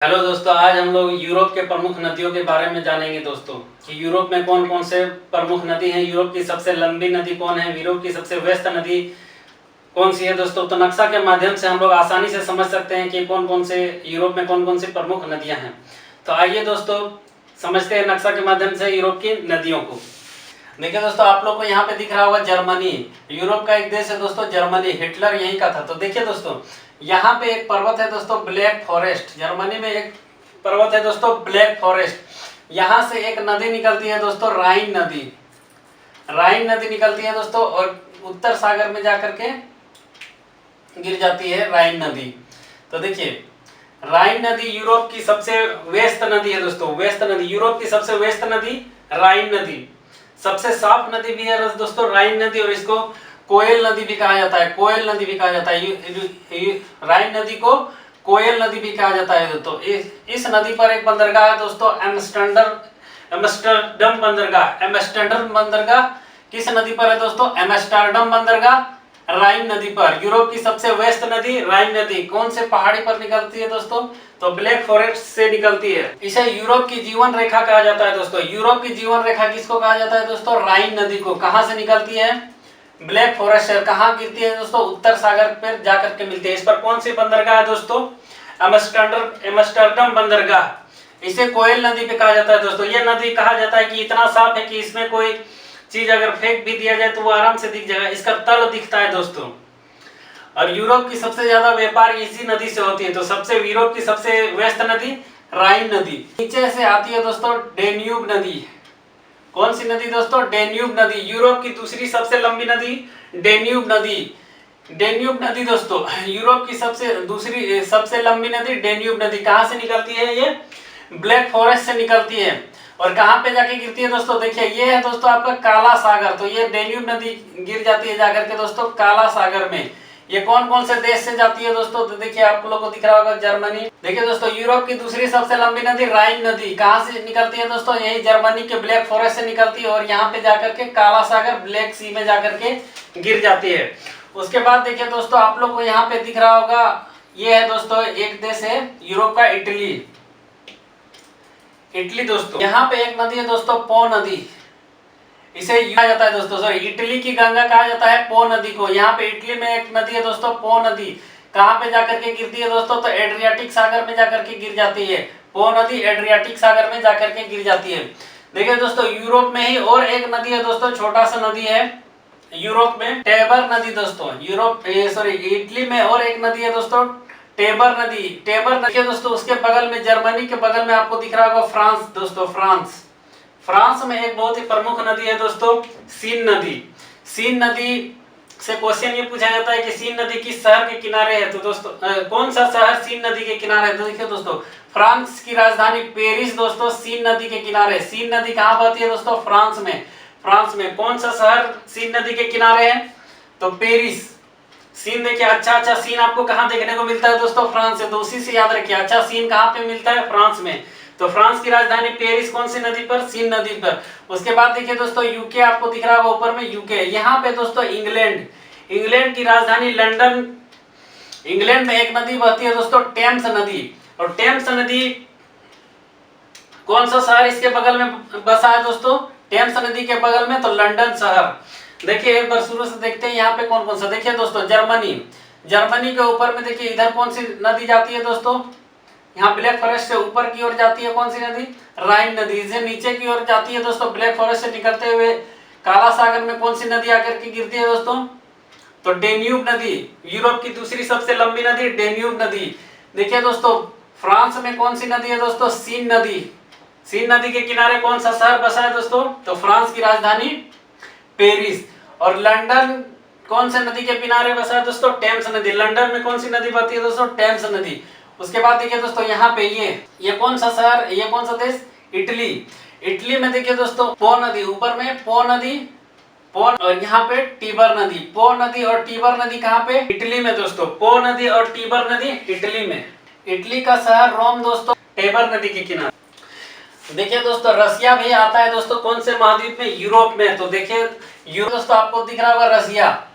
Hello दोस्तों, आज हम लोग यूरोप के प्रमुख नदियों के बारे में जानेंगे दोस्तों कि यूरोप में कौन कौन से प्रमुख नदी हैं। यूरोप की सबसे लंबी नदी कौन है, यूरोप की सबसे व्यस्त नदी कौन सी है दोस्तों। तो नक्शा के माध्यम से हम लोग आसानी से समझ सकते हैं कि कौन कौन से यूरोप में कौन कौन सी प्रमुख नदियां हैं। तो आइए दोस्तों समझते हैं नक्शा के माध्यम से यूरोप की नदियों को। देखिए दोस्तों, आप लोग को यहाँ पे दिख रहा होगा जर्मनी। यूरोप का एक देश है दोस्तों जर्मनी, हिटलर यहीं का था। तो देखिए दोस्तों, यहाँ पे एक पर्वत है दोस्तों ब्लैक फॉरेस्ट। जर्मनी में एक पर्वत है दोस्तों ब्लैक फॉरेस्ट। यहाँ से एक नदी निकलती है दोस्तों राइन नदी। राइन नदी निकलती है दोस्तों और उत्तर सागर में जाकर के गिर जाती है राइन नदी। तो देखिए, राइन नदी यूरोप की सबसे व्यस्त नदी है दोस्तों। व्यस्त नदी, यूरोप की सबसे व्यस्त नदी राइन नदी। सबसे साफ नदी भी है दोस्तों राइन नदी, और इसको कोयल नदी भी कहा जाता है। कोयल नदी भी कहा जाता है। राइन नदी को कोयल नदी भी कहा जाता है दोस्तों। इस नदी पर एक बंदरगाह है दोस्तों, एम्स्टर्डम बंदरगाह। एम्स्टर्डम बंदरगाह किस नदी पर है दोस्तों? एम्स्टर्डम बंदरगाह राइन नदी पर। यूरोप की सबसे व्यस्त नदी राइन नदी कौन से पहाड़ी पर निकलती है दोस्तों? तो ब्लैक फॉरेस्ट से निकलती है। इसे यूरोप की जीवन रेखा कहा जाता है दोस्तों। यूरोप की जीवन रेखा किसको कहा जाता है दोस्तों? राइन नदी को। कहां से निकलती है? ब्लैक फॉरेस्ट से। कहां गिरती है दोस्तों? उत्तर सागर पर जाकर के मिलती है। इस पर कौन सी बंदरगाह है दोस्तों? एम्स्टर्डम बंदरगाह। इसे कोयल नदी पे कहा जाता है दोस्तों। यह नदी कहा जाता है कि इतना साफ है कि इसमें कोई चीज अगर फेंक भी दिया जाए तो वो आराम से दिख जाएगा। इसका तल दिखता है दोस्तों। और यूरोप की सबसे ज्यादा व्यापार इसी नदी से होती है। तो यूरोप की सबसे व्यस्त नदी राइन नदी। नीचे से आती है दोस्तों डेन्यूब नदी। कौन सी नदी दोस्तों? डेन्यूब नदी। यूरोप की दूसरी सबसे लंबी नदी डेन्यूब नदी। डेन्यूब नदी दोस्तों यूरोप की सबसे लंबी नदी डेन्यूब नदी। कहां से निकलती है? ये ब्लैक फॉरेस्ट से निकलती है। और कहां पे जाके गिरती है दोस्तों? देखिए, ये है दोस्तों आपका काला सागर। तो ये डेन्यूब नदी गिर जाती है जाकर के दोस्तों काला सागर में। ये कौन कौन से देश से जाती है दोस्तों? तो देखिए, आप लोगों को दिख रहा होगा जर्मनी। देखिए दोस्तों, यूरोप की दूसरी सबसे लंबी नदी राइन नदी कहां से निकलती है दोस्तों? यही जर्मनी के ब्लैक फॉरेस्ट से निकलती है और यहाँ पे जाकर के काला सागर ब्लैक सी में जाकर के गिर जाती है। उसके बाद देखिए दोस्तों, आप लोग को यहाँ पे दिख रहा होगा, ये है दोस्तों एक देश है यूरोप का, इटली। इटली दोस्तों, यहाँ पे एक नदी है दोस्तों पो नदी। इसे कहा जाता है दोस्तों, सॉरी, इटली की गंगा कहा जाता है पो नदी को। यहाँ पे इटली में एक नदी है दोस्तों पो नदी। कहाँ पे जाकर के गिरती है दोस्तों? तो एड्रियाटिक सागर में जाकर के गिर जाती है। पो नदी एड्रियाटिक सागर में जाकर के गिर जाती है। देखिए दोस्तों, यूरोप में ही और एक नदी है दोस्तों, छोटा सा नदी है यूरोप में, टेबर नदी दोस्तों। इटली में और एक नदी है दोस्तों टेबर नदी। टेबर नदी दोस्तों, उसके बगल में, जर्मनी के बगल में आपको दिख रहा होगा फ्रांस दोस्तों। फ्रांस में एक बहुत ही प्रमुख नदी है दोस्तों सीन नदी। सीन नदी से क्वेश्चन ये पूछा जाता है कि सीन नदी किस शहर के किनारे है? तो दोस्तों कौन सा शहर सीन नदी के किनारे है? तो देखिए दोस्तों, फ्रांस की राजधानी पेरिस दोस्तों सीन नदी के किनारे। सीन नदी कहाँ बहती है दोस्तों? फ्रांस में। फ्रांस में कौन सा शहर सीन नदी के किनारे है? तो पेरिस। सीन देखिए, अच्छा सीन आपको कहाँ देखने को मिलता है दोस्तों? फ्रांस से। तो उसी से याद रखिए, अच्छा सीन कहाँ पे मिलता है? फ्रांस में। तो फ्रांस की राजधानी पेरिस कौन सी नदी पर? सीन नदी पर। उसके बाद देखिए दोस्तों, यूके आपको दिख रहा होगा ऊपर में, यूके। यहाँ पे दोस्तों इंग्लैंड की राजधानी लंदन। इंग्लैंड में एक नदी बहती है दोस्तों टेम्स नदी। और टेम्स नदी कौन सा शहर इसके बगल में बसा है दोस्तों? टेम्स नदी के बगल में तो लंदन शहर। देखिए एक बार शुरू से देखते हैं यहाँ पे कौन कौन सा। देखिए दोस्तों, जर्मनी के ऊपर में देखिए इधर कौन सी नदी जाती है दोस्तों? यहाँ ब्लैक फॉरेस्ट से ऊपर की ओर जाती है कौन सी नदी? राइन नदी। इसे नीचे की ओर जाती है दोस्तों ब्लैक फॉरेस्ट से निकलते हुए काला सागर में कौन सी नदी आकर के गिरती है दोस्तों? तो डेन्यूब नदी। यूरोप की दूसरी सबसे लंबी नदी डेन्यूब नदी। देखिए दोस्तों, फ्रांस में कौन सी नदी है दोस्तों? सीन नदी। सीन नदी के किनारे कौन सा शहर बसा है दोस्तों? तो फ्रांस की राजधानी पेरिस। और लंदन कौन से नदी के किनारे बसा है दोस्तों? टेम्स नदी। लंदन में कौन सी नदी बहती है दोस्तों? टेम्स नदी। उसके बाद देखिए दोस्तों, यहाँ पे ये कौन सा शहर, ये कौन सा देश? इटली। इटली में देखिए दोस्तों पो नदी, ऊपर में पो नदी, और यहाँ पे टीबर नदी। पो नदी और टीबर नदी कहाँ पे? इटली में दोस्तों। पो नदी और टीबर नदी इटली में। इटली का शहर रोम दोस्तों, टीबर नदी के किनारे। देखिए दोस्तों, रसिया भी आता है दोस्तों कौन से महाद्वीप में? यूरोप में। तो देखिए यूरोप दोस्तों आपको दिख रहा होगा रसिया।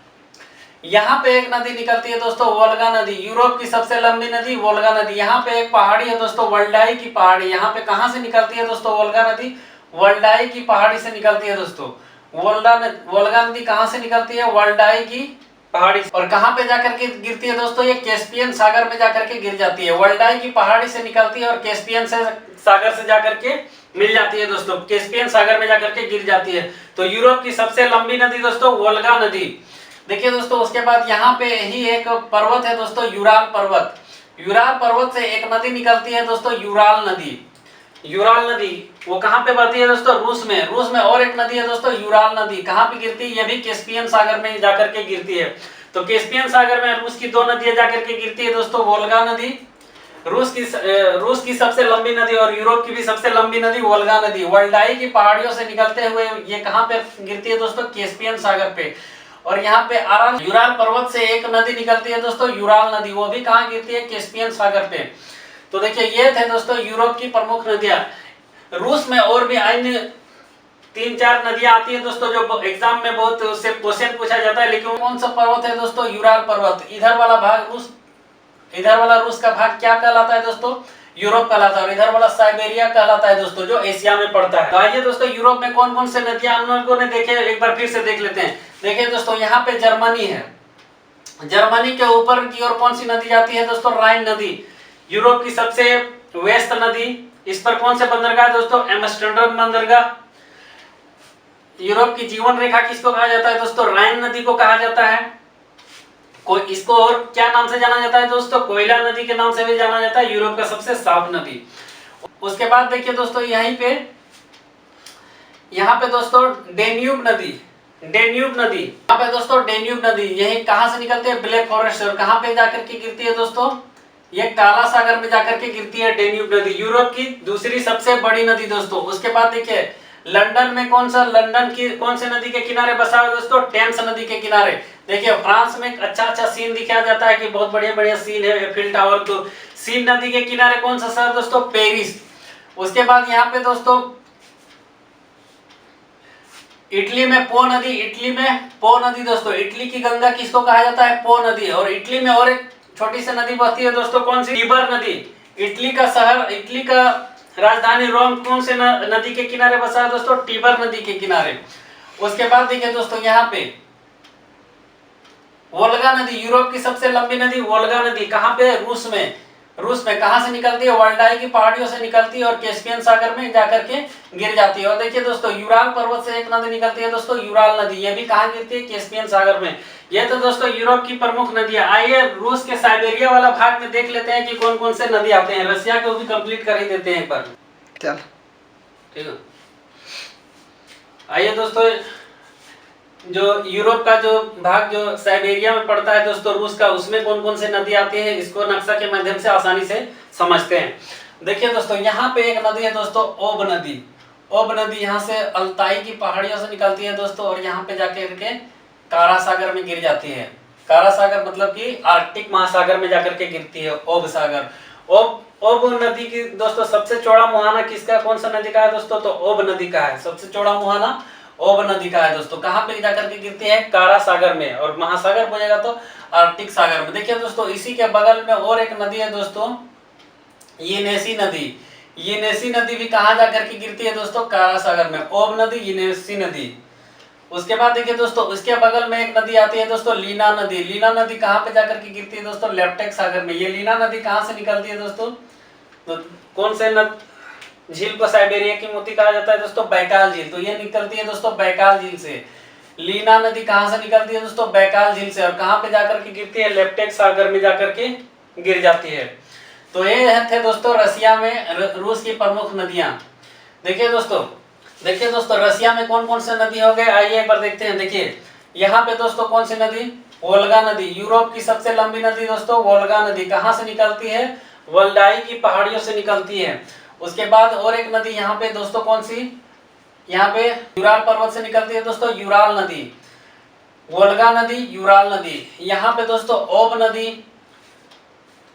यहाँ पे एक नदी निकलती है दोस्तों वोल्गा नदी, यूरोप की सबसे लंबी नदी वोल्गा नदी। यहाँ पे एक पहाड़ी है दोस्तों वल्डाई की पहाड़ी, यहाँ पे कहाँ से निकलती है दोस्तों वोल्गा नदी? वल्डाई की पहाड़ी से निकलती है दोस्तों। वोल्गा नदी कहाँ से निकलती है? वल्डाई की पहाड़ी। और कहाँ पे जाकर के गिरती है दोस्तों? ये कैस्पियन सागर में जाकर के गिर जाती है। वल्डाई की पहाड़ी से निकलती है और कैस्पियन सागर से जाकर के मिल जाती है दोस्तों, कैस्पियन सागर में जाकर के गिर जाती है। तो यूरोप की सबसे लंबी नदी दोस्तों वोल्गा नदी। देखिए दोस्तों उसके बाद यहाँ पे ही एक पर्वत है दोस्तों यूराल पर्वत। यूराल पर्वत से एक नदी निकलती है दोस्तों यूराल नदी। यूराल नदी वो कहाँ पे बहती है दोस्तों? रूस में। रूस में और एक नदी है दोस्तों यूराल नदी, कहाँ पे गिरती है? ये भी कैस्पियन सागर में जाकर के गिरती है। तो कैस्पियन सागर में रूस की दो नदियां जाकर के गिरती है दोस्तों, वोल्गा नदी रूस की सबसे लंबी नदी और यूरोप की भी सबसे लंबी नदी वोल्गा नदी। वल्डाई की पहाड़ियों से निकलते हुए ये कहाँ पे गिरती है दोस्तों? कैस्पियन सागर पे। और यहाँ पे आराल यूराल पर्वत से एक नदी निकलती है दोस्तों यूराल नदी, वो भी कहाँ गिरती है? कैस्पियन सागर पे। तो देखिए ये थे दोस्तों यूरोप की प्रमुख नदियां। रूस में और भी अन्य 3-4 नदियां आती है दोस्तों जो एग्जाम में बहुत उससे क्वेश्चन पूछा जाता है। लेकिन कौन सा पर्वत है दोस्तों? यूराल पर्वत। इधर वाला भाग रूस, इधर वाला रूस का भाग क्या कहलाता है दोस्तों? यूरोप कहलाता है। और इधर वाला साइबेरिया कहलाता है दोस्तों, जो एशिया में पड़ता है। तो आइए दोस्तों यूरोप में कौन कौन से नदियां हम लोगों ने देखे, एक बार फिर से देख लेते हैं। देखिए दोस्तों यहाँ पे जर्मनी है, जर्मनी के ऊपर की ओर कौन सी नदी जाती है दोस्तों? राइन नदी। यूरोप की सबसे वेस्ट नदी, इस पर कौन से बंदरगाह दोस्तों? एम्स्टर्डम बंदरगाह। यूरोप की जीवन रेखा किसको कहा जाता है दोस्तों? राइन नदी को कहा जाता है। इसको और क्या नाम से जाना जाता है दोस्तों? कोयला नदी के नाम से भी जाना जाता है, यूरोप का सबसे साफ नदी। उसके बाद देखिए दोस्तों यहाँ पे दोस्तों डेन्यूब नदी, डेन्यूब नदी। यहाँ पे दोस्तों डेन्यूब नदी यही कहाँ से निकलती है? ब्लैक फॉरेस्ट से। और कहाँ पे जाकर के गिरती है दोस्तों? ये काला सागर में जाकर के गिरती है डेन्यूब नदी, यूरोप की दूसरी सबसे बड़ी नदी दोस्तों। उसके बाद देखिए लंदन में लंदन की कौन से नदी के किनारे बसा हुआ है दोस्तों? टेम्स नदी के किनारे। देखिए फ्रांस में अच्छा सीन दिखाया जाता है कि बहुत बढ़िया सीन है, एफिल टावर। तो सीन नदी के किनारे कौन सा शहर दोस्तों? पेरिस। उसके बाद यहाँ पे दोस्तों इटली में पो नदी, इटली में पो नदी दोस्तों। इटली की गंगा किसको कहा जाता है? पो नदी। और इटली में और एक छोटी सी नदी बहती है दोस्तों, कौन सी? टीबर नदी। इटली का शहर, इटली का राजधानी रोम कौन से नदी के किनारे बसा है दोस्तों? टीबर नदी के किनारे। उसके बाद देखिए दोस्तों यहाँ पे वोल्गा नदी, यूरोप की सबसे लंबी नदी वोल्गा नदी, कहाँ पे? रूस में। रूस में कहाँ से निकलती है? वल्डाई की पहाड़ियों से निकलती है और कैस्पियन सागर में जाकर के गिर जाती है। और देखिए दोस्तों यूराल पर्वत से एक नदी निकलती है दोस्तों यूराल नदी, ये भी कहाँ गिरती है? कैस्पियन सागर में। ये तो दोस्तों यूरोप की प्रमुख नदियां। आइए रूस के साइबेरिया वाला भाग में देख लेते हैं कि कौन कौन से नदी आते हैं। रसिया को भी कंप्लीट कर ही देते हैं एक बार। चल ठीक है, आइए दोस्तों जो यूरोप का जो भाग जो साइबेरिया में पड़ता है दोस्तों रूस का, उसमें कौन कौन से नदी आती है इसको नक्शा के माध्यम से आसानी से समझते हैं। देखिए दोस्तों यहाँ पे एक नदी है दोस्तों ओब नदी। ओब नदी यहाँ से अल्ताई की पहाड़ियों से निकलती है दोस्तों और यहाँ पे जाके के कारा सागर में गिर जाती है। कारा सागर मतलब कि आर्कटिक महासागर में जाकर के गिरती है ओब सागर। ओब नदी की दोस्तों सबसे चौड़ा मुहाना किसका, कौन सा नदी का है दोस्तों? तो ओब नदी का है। सबसे चौड़ा मुहाना ओब नदी का है दोस्तों। कहाँ पे जाकर के गिरती है? कारा सागर में। और महासागर बोलेगा तो आर्कटिक सागर में। देखिए दोस्तों इसी के बगल में और एक नदी है दोस्तों येनेसी नदी। येनेसी नदी भी कहाँ जाकर के गिरती है दोस्तों? कारा सागर में। ओब नदी, येनेसी नदी। उसके बाद देखिए दोस्तों इसके बगल में एक नदी आती है दोस्तों लीना नदी। लीना नदी कहाँ पे जाकर के गिरती है दोस्तों? लेप्टेक सागर में। ये लीना नदी कहाँ से निकलती है दोस्तों? तो कौन से झील को साइबेरिया की मोती कहा जाता है दोस्तों? बैकाल झील। तो ये निकलती है दोस्तों बैकाल झील से। लीना नदी कहाँ से निकलती है दोस्तों? बैकाल झील से। और कहाँ पे जाकर के गिरती है? लेप्टेक सागर में जाकर के गिर जाती है। तो ये थे दोस्तों रसिया में रूस की प्रमुख नदियां। देखिए दोस्तों रसिया में कौन कौन से नदी हो गए, आइए एक बार देखते हैं। देखिए यहाँ पे दोस्तों कौन सी नदी? वोल्गा नदी। यूरोप की सबसे लंबी नदी दोस्तों वोल्गा नदी। कहाँ से निकलती है? वल्डाई की पहाड़ियों से निकलती है। उसके बाद और एक नदी यहाँ पे दोस्तों कौन सी? यहाँ पे यूराल पर्वत से निकलती है दोस्तों यूराल नदी। वोल्गा नदी, यूराल नदी। यहाँ पे दोस्तों ओब नदी,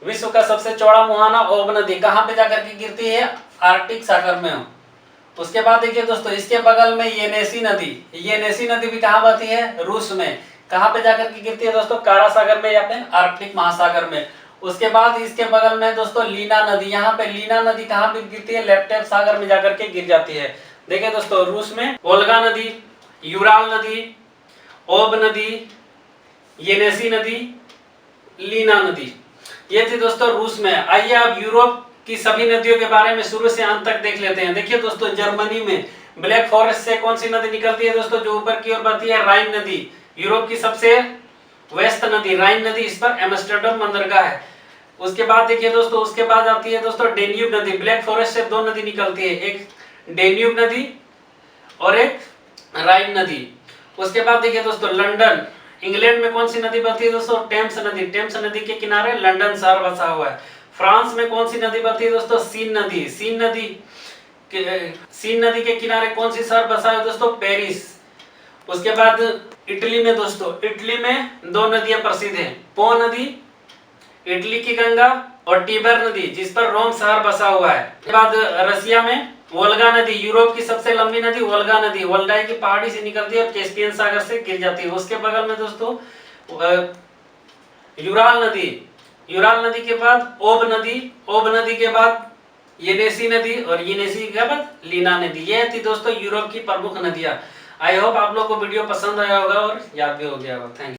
विश्व का सबसे चौड़ा मुहाना ओब नदी। कहाँ पे जाकर के गिरती है? आर्कटिक सागर में। उसके बाद देखिए दोस्तों इसके बगल में येनेसी नदी। येनेसी नदी भी कहाँ बहती है? रूस में। कहाँ पे जाकर के गिरती है दोस्तों? कारा सागर में या फिर आर्कटिक महासागर में। उसके बाद इसके बगल में दोस्तों लीना नदी, यहाँ पे लीना नदी कहाँ पे गिरती है? लेप्टेव सागर में जाकर के गिर जाती है। देखिए दोस्तों, रूस में वोल्गा नदी, यूराल नदी, ओब नदी, येनेसी नदी, लीना नदी, ये थी दोस्तों रूस में। आइए अब यूरोप की सभी नदियों के बारे में शुरू से अंत तक देख लेते हैं। देखिए दोस्तों, जर्मनी में ब्लैक फॉरेस्ट से कौन सी नदी निकलती है दोस्तों? जो ऊपर की ओर बहती है, राइन नदी। यूरोप की सबसे व्यस्त नदी राइन नदी, इस पर एम्स्टर्डम बंदरगाह है। उसके बाद देखिए दोस्तों, उसके बाद आती है दोस्तों डेन्यूब नदी। ब्लैक फॉरेस्ट से दो नदी निकलती है, एक डेन्यूब नदी और एक राइन नदी। उसके बाद देखिए दोस्तों, लंदन इंग्लैंड में कौन सी नदी बहती है दोस्तों? टेम्स नदी। टेम्स नदी के किनारे लंदन शहर बसा हुआ है। फ्रांस में कौन सी नदी बहती है दोस्तों? सीन नदी। सीन नदी के किनारे कौन सी शहर बसा है दोस्तों? पेरिस। उसके बाद इटली में दोस्तों, इटली में दो नदियां प्रसिद्ध हैं, पो नदी, इटली की गंगा, और टीबर नदी, जिस पर रोम शहर बसा हुआ है। उसके बाद रसिया में वोल्गा नदी, यूरोप की सबसे लंबी नदी वोल्गा नदी, वोल्गाई की पहाड़ी से निकलती है और कैस्पियन सागर से गिर जाती है। उसके बगल में दोस्तों यूराल नदी, यूराल नदी के बाद ओब नदी, ओब नदी के बाद येनेसी नदी, और येनेसी के बाद लीना नदी। ये थी दोस्तों यूरोप की प्रमुख नदियां। आई होप आप लोग को वीडियो पसंद आया होगा और याद भी हो गया होगा। Thank you.